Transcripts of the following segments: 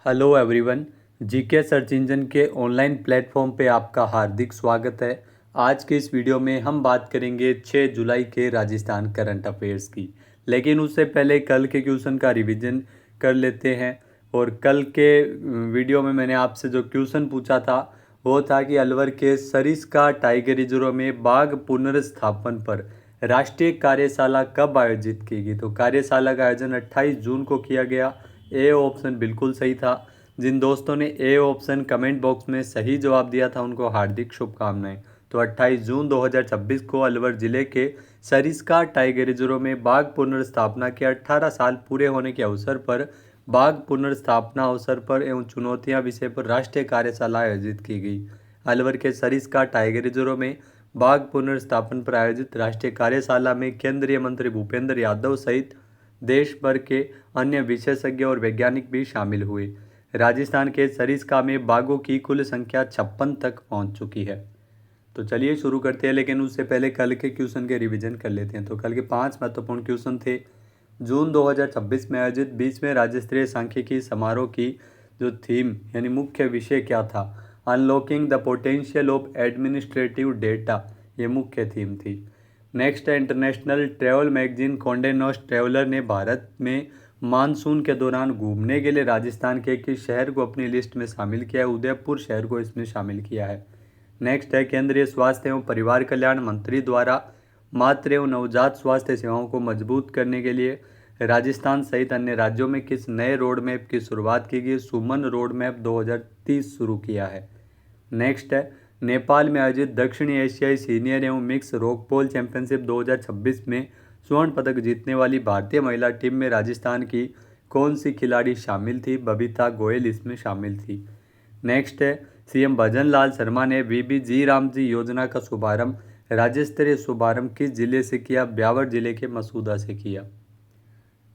Hello everyone. GK search engine के online platform पे आपका हार्दिक स्वागत है। आज के इस वीडियो में हम बात करेंगे 6 जुलाई के राजस्थान करंट अफेयर्स की। लेकिन उससे पहले कल के क्वेश्चन का रिवीजन कर लेते हैं। और कल के वीडियो में मैंने आपसे जो क्वेश्चन पूछा था वो था कि अलवर के सरिस्का टाइगर रिजर्व में बाघ पुनर्स्थापन पर राष्ट्रीय कार्यशाला कब आयोजित की गई। तो कार्यशाला का आयोजन 28 जून को किया गया। ए ऑप्शन बिल्कुल सही था। जिन दोस्तों ने ए ऑप्शन कमेंट बॉक्स में सही जवाब दिया था उनको हार्दिक शुभकामनाएं। तो 28 जून 2026 को अलवर जिले के सरिस्का टाइगर रिजर्व में बाघ पुनर्स्थापना के 18 साल पूरे होने के अवसर पर बाघ पुनर्स्थापना अवसर पर एवं चुनौतियां विषय पर राष्ट्रीय कार्यशाला आयोजित की गई। अलवर के सरिस्का टाइगर रिजर्व में बाघ पुनर्स्थापन पर आयोजित राष्ट्रीय कार्यशाला में केंद्रीय मंत्री भूपेंद्र यादव सहित देश भर के अन्य विशेषज्ञ और वैज्ञानिक भी शामिल हुए। राजस्थान के सरिस्का में बाघों की कुल संख्या 56 तक पहुंच चुकी है। तो चलिए शुरू करते हैं, लेकिन उससे पहले कल के क्वेश्चन के रिवीजन कर लेते हैं। तो कल के 5 महत्वपूर्ण क्वेश्चन थे। जून 2026 में आयोजित 20वें राज्य स्तरीय सांख्यिकी समारोह की जो थीम यानी मुख्य विषय क्या था, unlocking the potential of administrative data, ये मुख्य थीम थी। नेक्स्ट है international travel magazine Conde नॉस्ट traveller ने भारत में मानसून के दौरान घूमने के लिए राजस्थान के किस शहर को अपनी लिस्ट में शामिल किया है, उदयपुर शहर को इसमें शामिल किया है। नेक्स्ट है केंद्रीय स्वास्थ्य एवं परिवार कल्याण मंत्री द्वारा मातृ एवं नवजात स्वास्थ्य सेवाओं को मजबूत करने के लिए राजस्थान सहित अन्य राज्यों में किस नए रोड मैप की शुरुआत की गई, सुमन रोड मैप 2030 शुरू किया है। नेक्स्ट है नेपाल में आयोजित दक्षिणी एशियाई सीनियर एवं मिक्स रोकपोल चैंपियनशिप 2026 में स्वर्ण पदक जीतने वाली भारतीय महिला टीम में राजस्थान की कौन सी खिलाड़ी शामिल थी, बबीता गोयल इसमें शामिल थी। नेक्स्ट है सीएम भजन लाल शर्मा ने बीबीजी रामजी योजना का शुभारंभ राज्य स्तरीय शुभारंभ किस जिले से किया, ब्यावर जिले के मसूदा से किया।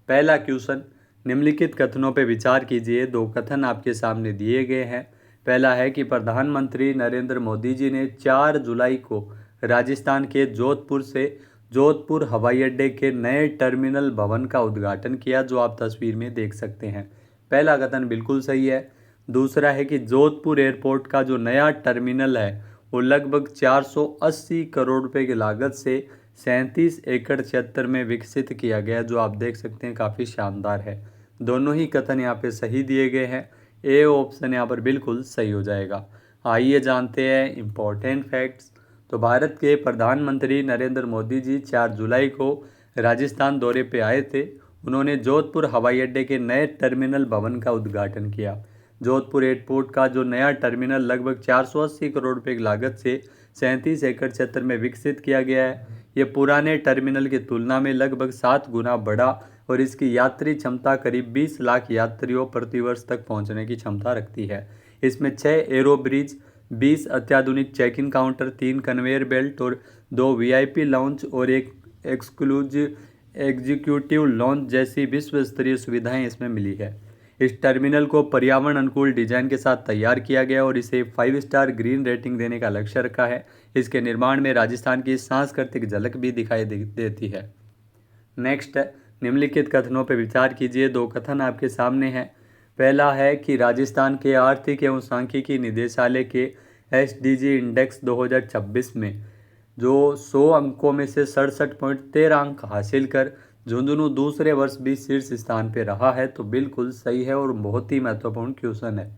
पहला क्वेश्चन, निम्नलिखित कथनों पर विचार कीजिए। दो कथन आपके सामने दिए गए हैं। पहला है कि प्रधानमंत्री नरेंद्र मोदी जी ने 4 जुलाई को राजस्थान के जोधपुर से जोधपुर हवाई अड्डे के नए टर्मिनल भवन का उद्घाटन किया, जो आप तस्वीर में देख सकते हैं। पहला कथन बिल्कुल सही है। दूसरा है कि जोधपुर एयरपोर्ट का जो नया टर्मिनल है वो लगभग 480 करोड़ रुपए की लागत से 37 एकड़ क्षेत्र में विकसित किया गया, जो आप देख सकते हैं काफ़ी शानदार है। दोनों ही कथन यहाँ पे सही दिए गए हैं। ए ऑप्शन यहाँ पर बिल्कुल सही हो जाएगा। आइए जानते हैं इम्पोर्टेंट फैक्ट्स। तो भारत के प्रधानमंत्री नरेंद्र मोदी जी 4 जुलाई को राजस्थान दौरे पे आए थे। उन्होंने जोधपुर हवाई अड्डे के नए टर्मिनल भवन का उद्घाटन किया। जोधपुर एयरपोर्ट का जो नया टर्मिनल लगभग 480 करोड़ रुपए की लागत से 37 एकड़ क्षेत्र में विकसित किया गया है। ये पुराने टर्मिनल की तुलना में लगभग 7 गुना बड़ा और इसकी यात्री क्षमता करीब 20 लाख यात्रियों प्रतिवर्ष तक पहुंचने की क्षमता रखती है। इसमें 6 एरो ब्रिज, 20 अत्याधुनिक check in counter, 3 conveyor belt और 2 वीआईपी लाउंज और एक एक्सक्लूसिव एग्जीक्यूटिव लॉन्च जैसी विश्व स्तरीय सुविधाएं इसमें मिली है। इस टर्मिनल को पर्यावरण अनुकूल डिजाइन के साथ तैयार किया गया और इसे 5 स्टार ग्रीन रेटिंग देने का लक्ष्य रखा है। इसके निर्माण में राजस्थान की सांस्कृतिक झलक भी दिखाई देती है। नेक्स्ट है निम्नलिखित कथनों पर विचार कीजिए। दो कथन आपके सामने हैं। पहला है कि राजस्थान के आर्थिक एवं सांख्यिकी निदेशालय के एसडीजी इंडेक्स 2026 में जो 100 अंकों में से 67.13 अंक हासिल कर झुंझुनू दूसरे वर्ष भी शीर्ष स्थान पर रहा है, तो बिल्कुल सही है और बहुत ही महत्वपूर्ण क्वेश्चन है।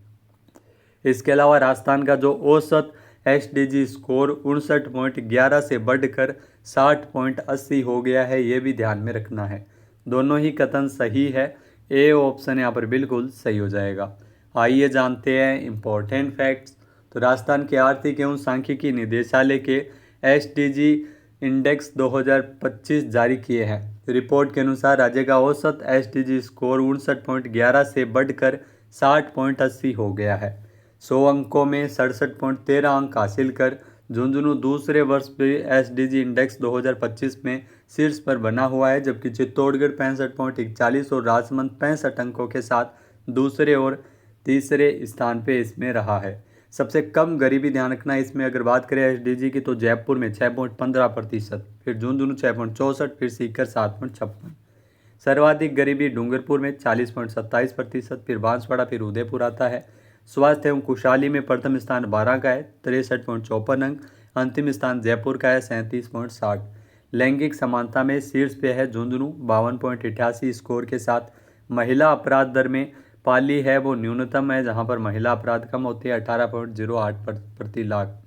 इसके अलावा राजस्थान का जो औसत एसडीजी स्कोर 59.11 से बढ़कर 60.80 हो गया है, ये भी ध्यान में रखना है। दोनों ही कथन सही है। ए ऑप्शन यहाँ पर बिल्कुल सही हो जाएगा। आइए जानते हैं इम्पोर्टेंट फैक्ट्स। तो राजस्थान के आर्थिक एवं सांख्यिकी निदेशालय के एसडीजी इंडेक्स 2025 जारी किए हैं। रिपोर्ट के अनुसार राज्य का औसत एसडीजी स्कोर 59.11 से बढ़कर 60.80 हो गया है। 100 अंकों में 67.13 अंक हासिल कर झुंझुनू दूसरे वर्ष भी एसडीजी इंडेक्स 2025 में शीर्ष पर बना हुआ है, जबकि चित्तौड़गढ़ 65.41 और राजसमंद 65 अंकों के साथ दूसरे और तीसरे स्थान पे इसमें रहा है। सबसे कम गरीबी ध्यान रखना इसमें अगर बात करें एसडीजी की तो जयपुर में 6.15%, फिर झुंझुनू 6.64, फिर सीकर 7.56। सर्वाधिक गरीबी डूंगरपुर में 40.27%, फिर बांसवाड़ा, फिर उदयपुर आता है। स्वास्थ्य एवं खुशहाली में प्रथम स्थान बारां का है 63.54 अंक। अंतिम स्थान जयपुर का है 37.60। लैंगिक समानता में शीर्ष पे है झुंझुनू 52.88 स्कोर के साथ। महिला अपराध दर में पाली है वो न्यूनतम है, जहां पर महिला अपराध कम होते हैं 18.08 प्रति लाख।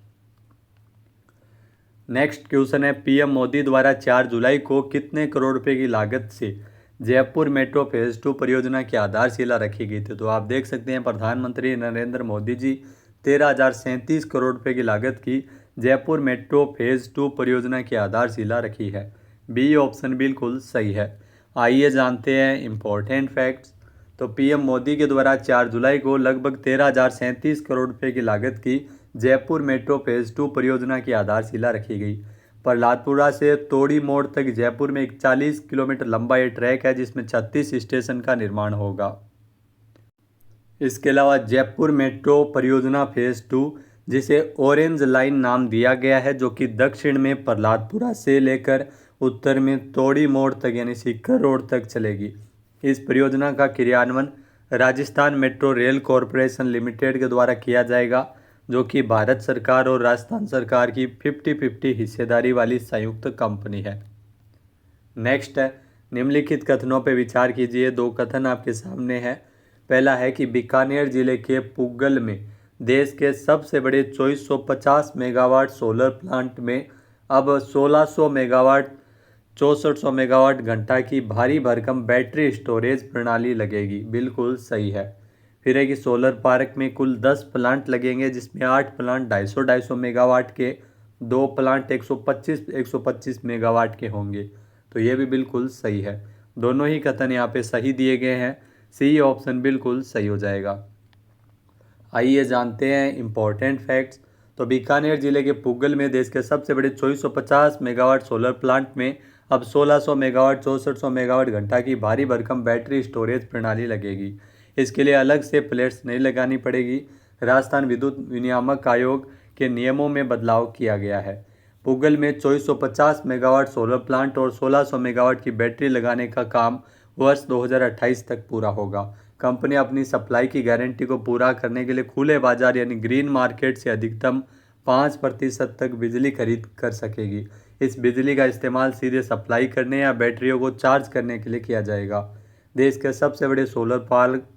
नेक्स्ट क्वेश्चन है, पीएम मोदी द्वारा 4 जुलाई को कितने करोड़ रुपए की लागत से जयपुर मेट्रो फेज 2 परियोजना की आधारशिला रखी गई थी। तो आप देख सकते हैं प्रधानमंत्री नरेंद्र मोदी जी 13,037 करोड़ रुपए की लागत की जयपुर मेट्रो फेज 2 परियोजना की आधारशिला रखी है। बी ऑप्शन बिल्कुल सही है। आइए जानते हैं इम्पोर्टेंट फैक्ट्स। तो पीएम मोदी के द्वारा 4 जुलाई को लगभग 13,037 करोड़ रुपए की लागत की जयपुर मेट्रो फेज 2 परियोजना की आधारशिला रखी गई। प्रहलादपुरा से तोड़ी मोड़ तक जयपुर में 41 किलोमीटर लंबा ये ट्रैक है, जिसमें 36 स्टेशन का निर्माण होगा। इसके अलावा जयपुर मेट्रो परियोजना फेज 2, जिसे ऑरेंज लाइन नाम दिया गया है, जो कि दक्षिण में प्रहलादपुरा से लेकर उत्तर में तोड़ी मोड़ तक यानी सीकर रोड तक चलेगी। इस परियोजना का क्रियान्वयन Rajasthan metro rail corporation limited के द्वारा किया जाएगा, जो कि भारत सरकार और राजस्थान सरकार की 50-50 हिस्सेदारी वाली संयुक्त कंपनी है। नेक्स्ट है, निम्नलिखित कथनों पर विचार कीजिए। 2 कथन आपके सामने है। पहला है कि बीकानेर जिले के पुगल में देश के सबसे बड़े 2450 मेगावाट सोलर प्लांट में अब 1600 मेगावाट 6400 मेगावाट घंटा की भारी भरकम बैटरी स्टोरेज प्रणाली लगेगी। बिल्कुल सही है। फिर है कि सोलर पार्क में कुल 10 प्लांट लगेंगे, जिसमें 8 प्लांट 250 मेगावाट के, 2 प्लांट 125 मेगावाट के होंगे। तो ये भी बिल्कुल सही है। दोनों ही कथन यहाँ पे सही दिए गए हैं। सी ऑप्शन बिल्कुल सही हो जाएगा। आइए जानते हैं इम्पोर्टेंट फैक्ट्स। तो बीकानेर जिले के पुगल में देश के सबसे बड़े 2450 मेगावाट सोलर प्लांट में अब 1600 मेगावाट 6400 मेगावाट घंटा की भारी भरकम बैटरी स्टोरेज प्रणाली लगेगी। इसके लिए अलग से प्लेट्स नहीं लगानी पड़ेगी। राजस्थान विद्युत विनियामक आयोग के नियमों में बदलाव किया गया है। पुगल में 2450 मेगावाट सोलर प्लांट और 1600 मेगावाट की बैटरी लगाने का काम वर्ष 2028 तक पूरा होगा। कंपनी अपनी सप्लाई की गारंटी को पूरा करने के लिए खुले बाजार यानी ग्रीन मार्केट से अधिकतम 5% तक बिजली खरीद कर सकेगी। इस बिजली का इस्तेमाल सीधे सप्लाई करने या बैटरियों को चार्ज करने के लिए किया जाएगा। देश के सबसे बड़े सोलर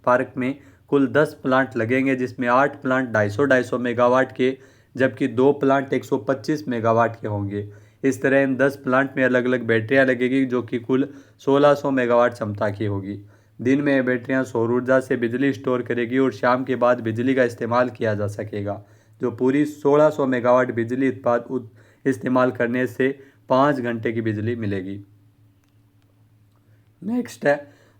पार्क में कुल 10 प्लांट लगेंगे, जिसमें 8 प्लांट 250 मेगावाट के, जबकि 2 प्लांट 125 मेगावाट के होंगे। इस तरह इन 10 प्लांट में अलग अलग बैटरियां लगेगी, जो कि कुल 1600 मेगावाट क्षमता की होगी। दिन में ये बैटरियां सौर ऊर्जा से बिजली स्टोर करेगी और शाम के बाद बिजली का इस्तेमाल किया जा सकेगा, जो पूरी 1600 मेगावाट बिजली इस्तेमाल करने से 5 घंटे की बिजली मिलेगी। नेक्स्ट है,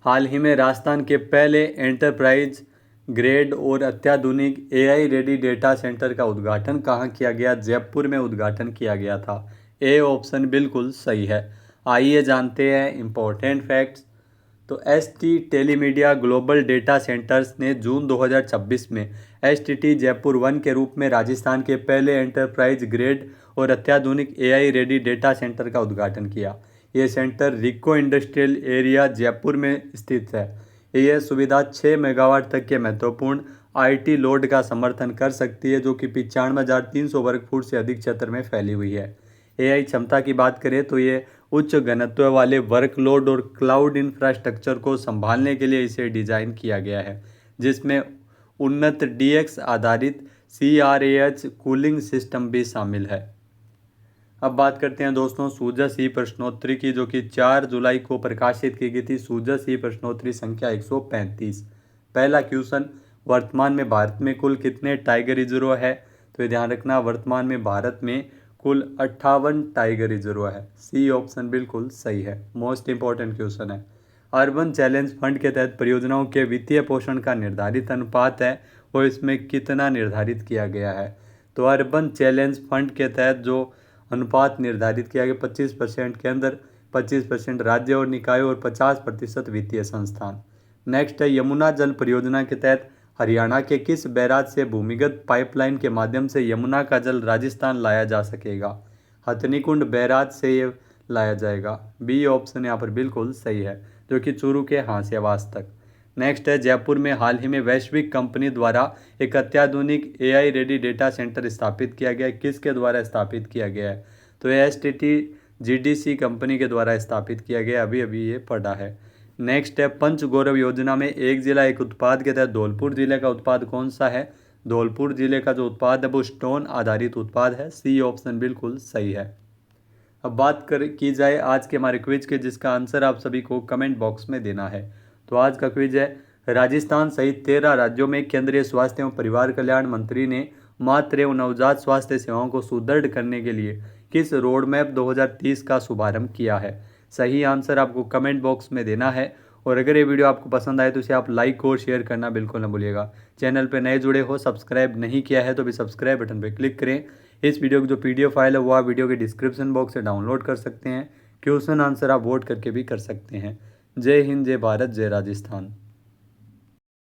हाल ही में राजस्थान के पहले एंटरप्राइज ग्रेड और अत्याधुनिक एआई रेडी डेटा सेंटर का उद्घाटन कहाँ किया गया? जयपुर में उद्घाटन किया गया था। ए ऑप्शन बिल्कुल सही है। आइए जानते हैं इम्पोर्टेंट फैक्ट्स। तो ST Telemedia global data centres ने जून 2026 में एसटीटी जयपुर 1 के रूप में राजस्थान के पहले एंटरप्राइज ग्रेड और अत्याधुनिक एआई रेडी डेटा सेंटर का उद्घाटन किया। ये सेंटर रिको इंडस्ट्रियल एरिया जयपुर में स्थित है। यह सुविधा 6 मेगावाट तक के महत्वपूर्ण आईटी लोड का समर्थन कर सकती है, जो कि 95,300 वर्ग फुट से अधिक क्षेत्र में फैली हुई है। एआई क्षमता की बात करें तो ये उच्च घनत्व वाले वर्कलोड और क्लाउड इंफ्रास्ट्रक्चर को संभालने के लिए इसे डिजाइन किया गया है, जिसमें उन्नत डीएक्स आधारित CRAH कूलिंग सिस्टम भी शामिल है। अब बात करते हैं दोस्तों सूजस ई प्रश्नोत्तरी की, जो कि 4 जुलाई को प्रकाशित की गई थी। सूजस ई प्रश्नोत्तरी संख्या 135। पहला क्वेश्चन, वर्तमान में भारत में कुल कितने टाइगर रिजर्व है? तो ये ध्यान रखना, वर्तमान में भारत में कुल 58 टाइगर रिजर्व है। सी ऑप्शन बिल्कुल सही है। मोस्ट इंपॉर्टेंट क्वेश्चन है। अर्बन चैलेंज फंड के तहत परियोजनाओं के वित्तीय पोषण का निर्धारित अनुपात है और इसमें कितना निर्धारित किया गया है? तो अर्बन चैलेंज फंड के तहत जो अनुपात निर्धारित किया गया 25% केंद्र, 25% राज्य और निकाय और 50% वित्तीय संस्थान। नेक्स्ट है, यमुना जल परियोजना के तहत हरियाणा के किस बैराज से भूमिगत पाइपलाइन के माध्यम से यमुना का जल राजस्थान लाया जा सकेगा? हथनीकुंड बैराज से ये लाया जाएगा। बी ऑप्शन यहाँ पर बिल्कुल सही है। जो कि चूरू के हांसियावास तक। नेक्स्ट है, जयपुर में हाल ही में वैश्विक कंपनी द्वारा एक अत्याधुनिक AI रेडी डेटा सेंटर स्थापित किया गया है। किसके द्वारा स्थापित किया गया है? तो STT-GDC कंपनी के द्वारा स्थापित किया गया, अभी अभी ये पढ़ा है। नेक्स्ट है, पंच गौरव योजना में एक जिला एक उत्पाद के तहत धौलपुर जिले का उत्पाद कौन सा है? धौलपुर जिले का जो उत्पाद है वो स्टोन आधारित उत्पाद है। सी ऑप्शन बिल्कुल सही है। अब बात की जाए आज के हमारे क्विज के, जिसका आंसर आप सभी को कमेंट बॉक्स में देना है। तो आज का क्विज है, राजस्थान सहित 13 राज्यों में केंद्रीय स्वास्थ्य एवं परिवार कल्याण मंत्री ने मातृ एवं नवजात स्वास्थ्य सेवाओं को सुदृढ़ करने के लिए किस रोड मैप 2030 का शुभारंभ किया है? सही आंसर आपको कमेंट बॉक्स में देना है। और अगर ये वीडियो आपको पसंद आए तो इसे आप लाइक और शेयर करना बिल्कुल न भूलिएगा। चैनल पर नए जुड़े हो, सब्सक्राइब नहीं किया है तो भी सब्सक्राइब बटन पर क्लिक करें। इस वीडियो की जो PDF फाइल है वो आप वीडियो के डिस्क्रिप्शन बॉक्स से डाउनलोड कर सकते हैं। क्वेश्चन आंसर आप वोट करके भी कर सकते हैं। जय हिंद, जय भारत, जय राजस्थान।